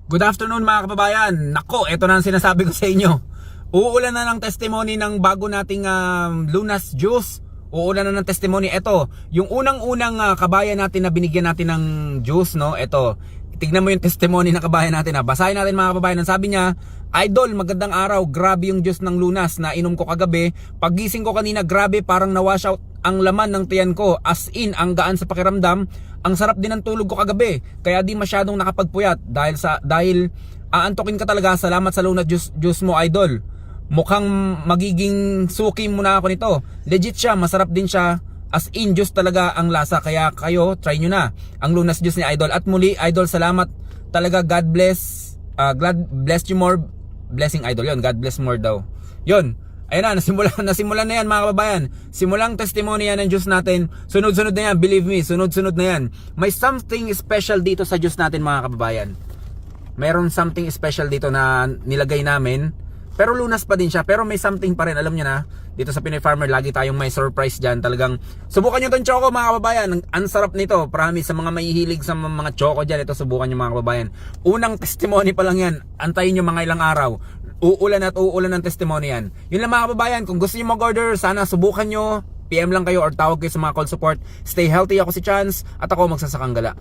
Good afternoon mga kababayan. Nako, ito na ang sinasabi ko sa inyo. Uulan na ng testimony ng bago nating Lunas Juice. Uulan na ng testimony. Ito, yung unang-unang kabayan natin na binigyan natin ng juice, no? Ito, tignan mo yung testimony ng kabayan natin. Basahin natin mga kababayan. Ang sabi niya, "Idol, magandang araw. Grabe yung juice ng Lunas na inom ko kagabi. Pagising ko kanina, grabe, parang na-wash out ang laman ng tiyan ko. As in, ang gaan sa pakiramdam. Ang sarap din ng tulog ko kagabi. Kaya di masyadong nakapagpuyat dahil aantokin ka talaga. Salamat sa Lunas juice mo, Idol. Mukhang magiging suki mo na ako nito. Legit siya, masarap din siya. As in, juice talaga ang lasa. Kaya kayo, try nyo na ang Lunas juice ni Idol. At muli, Idol, salamat talaga. God bless. God bless you more. Blessing, Idol. Yun, God bless more daw. Yun. Ayun na, nasimulan na yan mga kababayan. Simulang testimony yan ng juice natin. Sunod-sunod na yan, believe me, sunod-sunod na yan. May something special dito sa juice natin mga kababayan. Mayroon something special dito na nilagay namin. Pero Lunas pa din siya, pero may something pa rin, alam nyo na. Dito sa Pinoy Farmer, lagi tayong may surprise dyan. Talagang, subukan nyo itong choco mga kababayan. Ang sarap nito, promise, sa mga mahihilig sa mga choco dyan. Ito, subukan nyo mga kababayan. Unang testimony pa lang yan. Antayin nyo mga ilang araw. Uulan at uulan ng testimony yan. Yun lang mga kababayan, kung gusto nyo mag-order, sana subukan nyo. PM lang kayo or tawag kayo sa mga call support. Stay healthy, ako si Chance at ako magsasakang gala.